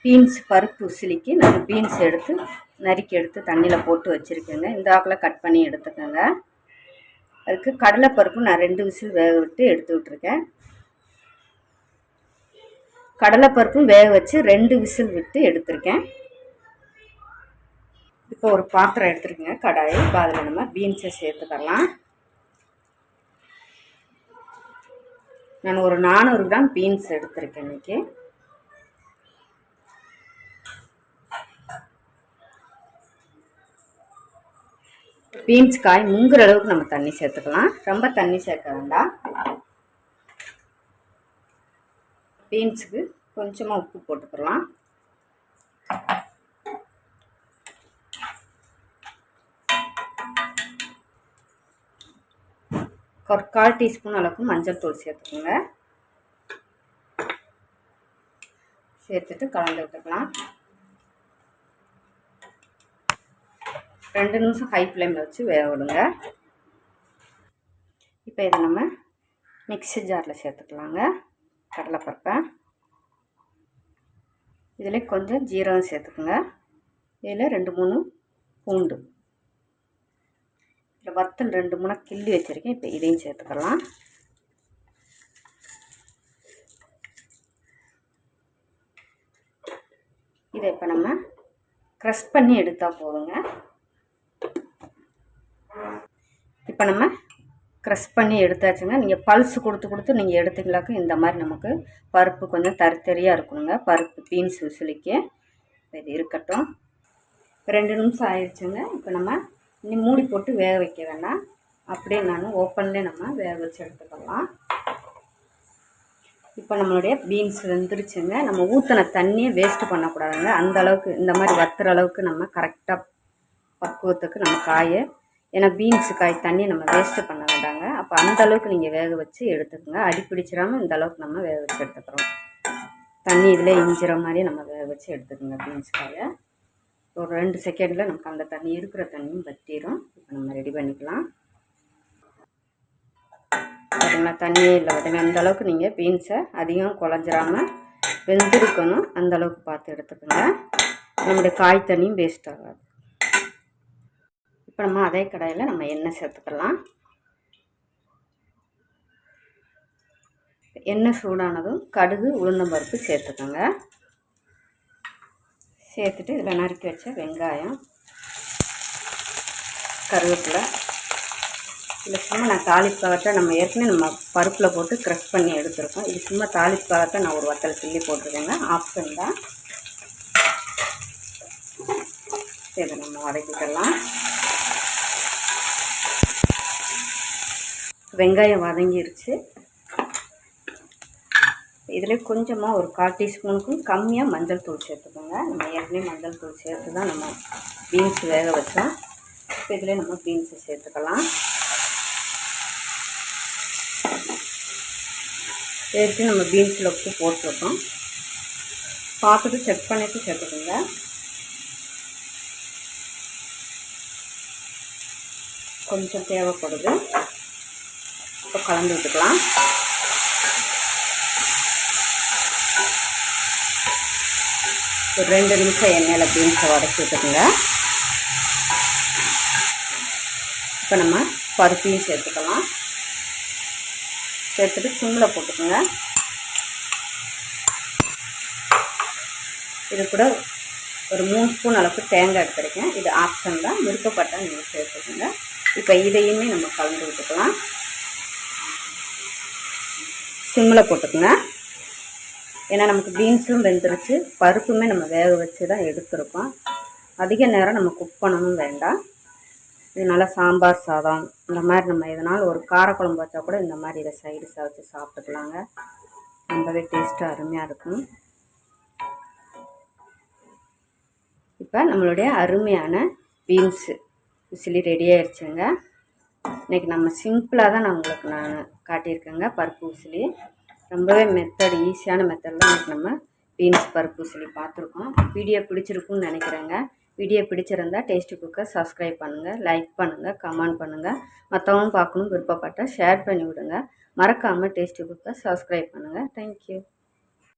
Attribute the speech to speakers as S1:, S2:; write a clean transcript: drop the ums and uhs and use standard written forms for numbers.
S1: Beans பருப்பு உசிலிக்கு நான் beans எடுத்து நறுக்கி எடுத்து தண்ணியில் போட்டு வச்சுருக்கேங்க. இந்த ஆக்கில் கட் பண்ணி எடுத்துக்கோங்க. அதுக்கு கடலைப்பருப்பு நான் 2 விசில் வேக விட்டு எடுத்து விட்டுருக்கேன். கடலைப்பருப்பும் வேக வச்சு 2 விசில் விட்டு எடுத்திருக்கேன். இப்போ ஒரு பாத்திரம் எடுத்துருக்கேங்க, கடாய். இப்போ அதில் நம்ம பீன்ஸை சேர்த்துக்கலாம். நான் ஒரு 400 கிராம் பீன்ஸ் எடுத்திருக்கேன் இன்றைக்கி. பீன்ஸ் காய் முங்குற அளவுக்கு நம்ம தண்ணி சேர்த்துக்கலாம். ரொம்ப தண்ணி சேர்க்க வேண்டாம். பீன்ஸுக்கு கொஞ்சமாக உப்பு போட்டுக்கலாம். ஒரு 1/4 டீஸ்பூன் அளவுக்கு மஞ்சள் தூள் சேர்த்துக்கோங்க. சேர்த்துட்டு கலந்து விட்டுக்கலாம். 2 நிமிஷம் ஹை ஃப்ளேமில் வச்சு வேக விடுங்க. இப்போ இதை நம்ம மிக்ஸி ஜாரில் சேர்த்துக்கலாங்க. கடலைப்பருப்பை இதில் கொஞ்சம் ஜீரகம் சேர்த்துக்குங்க. இதில் 2-3 பூண்டு, இதில் வத்தல் 2-3 கிள்ளி வச்சுருக்கேன். இப்போ இதையும் சேர்த்துக்கலாம். இதை இப்போ நம்ம க்ரஷ் பண்ணி எடுத்தால் போதுங்க. இப்போ நம்ம க்ரஷ் பண்ணி எடுத்தாச்சுங்க. நீங்கள் பல்ஸ் கொடுத்து நீங்கள் எடுத்தீங்களாக்கும் இந்த மாதிரி நமக்கு பருப்பு கொஞ்சம் தரியாக இருக்கணுங்க. பருப்பு பீன்ஸ் விசிலிக்கு இது இருக்கட்டும். 2 நிமிஷம் ஆயிடுச்சுங்க. இப்போ நம்ம இன்னும் மூடி போட்டு வேக வைக்க வேண்டாம். அப்படியே நான் ஓப்பன்லேயே நம்ம வேக வச்சு எடுத்துக்கலாம். இப்போ நம்மளுடைய பீன்ஸ் வெந்துருச்சுங்க. நம்ம ஊற்றின தண்ணியை வேஸ்ட்டு பண்ணக்கூடாதுங்க. அந்த அளவுக்கு இந்த மாதிரி வத்துற அளவுக்கு நம்ம கரெக்டாக பக்குவத்துக்கு நம்ம காயை, ஏன்னா பீன்ஸு காய் தண்ணி நம்ம வேஸ்ட்டு பண்ண வேண்டாங்க. அப்போ அந்த அளவுக்கு நீங்கள் வேக வச்சு எடுத்துக்கோங்க. அடி பிடிச்சிடாமல் இந்த அளவுக்கு நம்ம வேக வச்சு எடுத்துக்கிறோம். தண்ணி இதில் இஞ்சிற மாதிரி நம்ம வேக வச்சு எடுத்துக்கோங்க பீன்ஸ் காயை. ஒரு 2 செகண்டில் நமக்கு அந்த தண்ணி இருக்கிற தண்ணியும் வற்றிடும். இப்போ நம்ம ரெடி பண்ணிக்கலாம். பார்த்தீங்களா, தண்ணியே இல்லை. பார்த்தீங்கன்னா அந்த அளவுக்கு நீங்கள் பீன்ஸை அதிகம் குழஞ்சிராமல் வெந்திருக்கணும். அந்த அளவுக்கு பார்த்து எடுத்துக்கோங்க. நம்முடைய காய் தண்ணியும் வேஸ்ட் ஆகாது. இப்போ நம்ம அதே கடாயில் நம்ம எண்ணெய் சேர்த்துக்கலாம். எண்ணெய் சூடானதும் கடுகு உளுந்தம்பருப்பு சேர்த்துக்கோங்க. சேர்த்துட்டு இதில் நறுக்கி வச்ச வெங்காயம், கருவேப்பிலை, இதில் சும்மா நான் தாளிப்பாகத்தை நம்ம ஏற்கனவே நம்ம பருப்பில் போட்டு க்ரஷ் பண்ணி எடுத்துருக்கோம். இது சும்மா தாளிப்பாகத்தை நான் ஒரு வத்தல் கிள்ளி போட்டிருக்கேங்க. ஆப்ஷன் தான். இதை நம்ம வதக்கிக்கலாம். வெங்காயம் வதங்கிருச்சு. இதில் கொஞ்சமாக ஒரு 1/4 டீஸ்பூனுக்கும் கம்மியாக மஞ்சள் தூள் சேர்த்துக்கோங்க. நம்ம ஏற்கனவே மஞ்சள் தூள் சேர்த்து தான் நம்ம பீன்ஸ் வேக வச்சோம். இப்போ இதில் நம்ம பீன்ஸை சேர்த்துக்கலாம். சேர்த்து நம்ம பீன்ஸில் உப்பு போட்டிருக்கோம். பார்த்துட்டு செக் பண்ணிவிட்டு சேர்த்துக்கோங்க. கொஞ்சம் தேவைப்படுது. இப்போ கலந்து விட்டுக்கலாம். ஒரு 2 நிமிஷம் எண்ணெயில் பீன்ஸை வதக்கி விட்டுக்குங்க. இப்போ நம்ம பருப்பையும் சேர்த்துக்கலாம். சேர்த்துட்டு சிம்மில் போட்டுக்கோங்க. இது கூட ஒரு 3 ஸ்பூன் அளவுக்கு தேங்காய் எடுத்துருக்கேன். இது ஆப்ஷன் தான், விருப்பப்பட்டால் நீங்கள் சேர்த்துக்கோங்க. இப்போ இதையுமே நம்ம கலந்து விட்டுக்கலாம். சிம்மில் போட்டுக்கோங்க. ஏன்னா நமக்கு பீன்ஸும் வெந்துருச்சு, பருப்புமே நம்ம வேக வச்சு தான் எடுத்துருக்கோம். அதிக நேரம் நம்ம குக் பண்ணணும் வேண்டாம். இதனால் சாம்பார் சாதம் இந்த மாதிரி நம்ம இதனால் ஒரு காரக்குழம்பு வச்சா கூட இந்த மாதிரி இதை சைடிஷாக வச்சு சாப்பிட்டுக்கலாங்க. ரொம்பவே டேஸ்ட்டாக அருமையாக இருக்கும். இப்போ நம்மளுடைய அருமையான பீன்ஸு விசிலி ரெடி ஆயிடுச்சுங்க. இன்றைக்கி நம்ம சிம்பிளாக தான் நான் காட்டியிருக்கேங்க பருப்பு விசிலி. ரொம்பவே மெத்தட், ஈஸியான மெத்தடில் இன்றைக்கி நம்ம பீன்ஸ் பருப்பு விசிலி பார்த்துருக்கோம். வீடியோ பிடிச்சிருக்குன்னு நினைக்கிறேங்க. வீடியோ பிடிச்சிருந்தா டேஸ்டி குக்கை சப்ஸ்கிரைப் பண்ணுங்கள், லைக் பண்ணுங்கள், கமெண்ட் பண்ணுங்கள். மற்றவங்களும் பார்க்கணும் விருப்பப்பட்டால் ஷேர் பண்ணி விடுங்க. மறக்காமல் டேஸ்டி குக்கை சப்ஸ்கிரைப் பண்ணுங்கள். தேங்க்யூ.